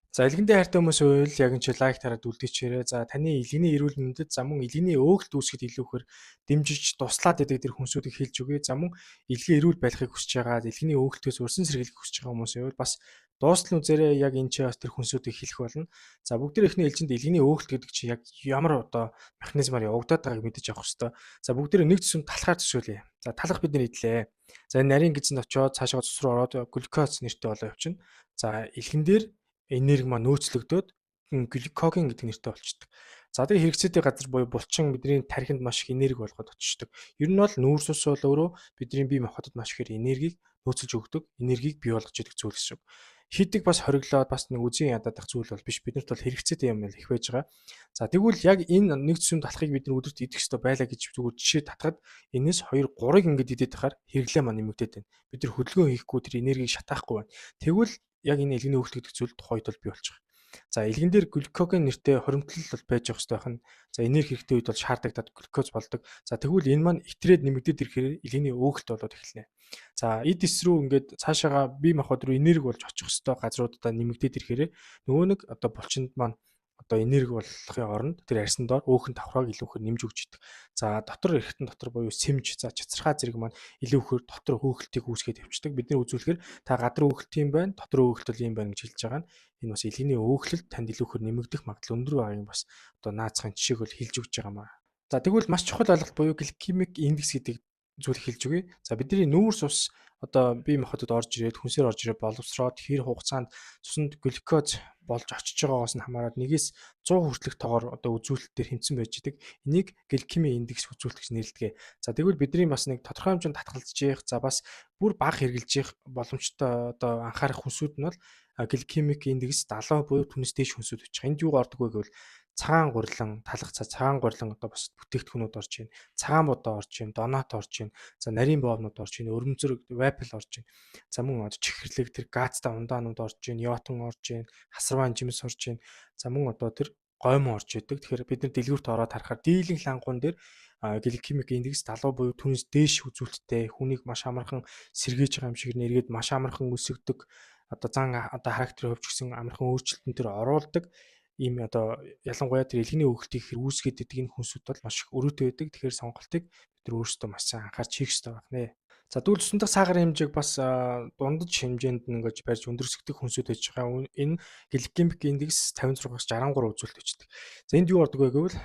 За илгэндээ хайртай хүмүүс байвал яг энэ чи лайк тараад үлдээчээрэй. За таны илгэний эрүүл мэндэд за мөн илгэний өөгөлт үүсгэхэд илүүхээр дэмжиж туслаад идэг тэр хүнсүүдийг хэлж өгье. За мөн илгээ эрүүл байхыг хүсэж байгаа, илгэний өөгөлтөөс урьсан сэргийлэх хүсэж байгаа хүмүүс байвал бас дуустал үзээрэй яг энэ чи бас тэр хүнсүүдийг хэлэх болно. За бүгд эхний ээлжинд илгэний өөгөлт гэдэг чи яг ямар одоо механизмаар явагдаад байгааг мэдэж авах хэрэгтэй. За бүгд нэг зүсэнд талхаар төсөөлье. За талах бид нар идлээ. За энэ нарийн гизэнд очиод цаашаа цус руу ороод глюкоз нэртэй болоо явчихна. За илгэн дээр энерги маань нөөцлөгдөөд глюкоген гэдэг нэртэй болчдөг. За тэгээ хэрэгцээтэй газар буюу булчин бидний тархинд маш их энерги болгоод очдог. Ер нь бол нүүрс ус бол өөрөө бидний бие махбодод маш их энергийг нөөцлж өгдөг, энергийг бий болгож идэг зүйл гэсэн. Хидэг бас хориглоод бас нэг үзэн ядаад ах зүйл бол биш. Биднэрт бол хэрэгцээтэй юм их байж байгаа. За тэгвэл яг энэ нэг зүсэм талахыг бид нар өдөрт идэх ёстой байлаа гэж зүгээр жишээ татгаад энэс 2 3-ыг ингээд идээд тахаар хэрэглээ маань нэмэгдээд байна. Бид нар хөдөлгөөн хийхгүй тэр энергийг шатаахгүй байна. Тэгвэл яг энэ илгэний өөгөлт гэдэг зүйл тухайд бол бий болчих. За илгэн дээр глюкоген нэртэй хоримтлал бол байж явах хэрэгтэй байна. За энерги хэрэгтэй үед бол шаардагдаад глюкоз болдог. За тэгвэл энэ маань итрээд нэмэгдээд ирэхээр илгэний өөгөлт болоод эхэлнэ. За эд эс рүү ингээд цаашаага бие махбод руу энерги болж очих хэвээр газруудаа нэмэгдээд ирэхээр нөгөө нэг одоо булчинд маань одоо энерги болохын оронд тэр арьсан доор өөхөн давхрааг илүүхээр нэмж өгч идэг. За дотор эргэтэн дотор буюу сэмж, за цацрахаа зэрэг маань илүүхээр дотор хөөгөлтийг үүсгээд явчихдаг. Бидний үзүүлэхээр та гадар өөгөлт юм байна, дотор өөгөлт бол юм байна гэж хэлж байгаа нь энэ бас илгэний өөгөлт танд илүүхээр нэмэгдэх магадлал өндөр байгааг бас одоо наацхан жишээг бол хэлж өгч байгаа маа. За тэгвэл маш чухал ойлголт буюу гликемик индекс гэдэг зүйлийг хэлж өгье. За бидний нүүрс ус одоо бие махбодод орж ирээд хүнсээр орж ирээд боловсроод хэр хугацаанд цуснд глюкоз болж очиж байгаагаас нь хамаарат 1-ээс 100 хүртэлх тоогоор одоо үзүүлэлтээр хэмцэн байж идэг. Энийг гликемик индекс үзүүлэлт гэж нэрлэдэг. За тэгвэл бидний бас нэг тодорхой хэмжээнд татгалзаж явах, за бас бүр бага хэрглэж явах боломжтой одоо анхаарах хүнсүүд нь бол гликемик индекс 70 буюу түүнээс дээш хүнсүүд байж байгаа. Энд юу ордог вэ гэвэл цагаан гурилан, талах цаа, цагаан гурилан одоо бас бүтээгдэхүүнүүд орж байна. Цагаан будаа орж байна, донат орж байна. За нарийн боовнууд орж байна, өрөмзөр, вапел орж байна. За мөн одоо чихэрлэг тэр газтай ундаанууд орж байна, йотон орж байна, хасарван жимс орж байна. За мөн одоо тэр гоймон орж идэг. Тэгэхээр бид нар дэлгүүрт ороод харахаар дийлэнх лангуун дээр гликемик индекс 70 буюу түүнээс дээш үзүүлэлттэй хүнийг маш амархан сэргийж байгаа юм шиг нэргээд маш амархан өсөгдөг одоо зан одоо характерын хувьч гэсэн амархан өөрчлөлтөн төр оруулдаг ийм одоо ялангуяа тэр илгэний өөгөлтийг хэр үүсгээд идэг энэ хүнсүүд бол маш их өрөөтэй байдаг. Тэгэхээр сонголтыг бид нар өөрсдөө маш сайн анхаарч хийх хэрэгтэй байна. За тэгвэл цуснд дах сахарын хэмжээг бас дундаж хэмжээнд нь ингэж барьж өндөрсгдөг хүнсүүд байж байгаа. Энэ гликемик индекс 56-аас 63 үзүүлэлт өгчдөг. За энд юу ордог вэ гэвэл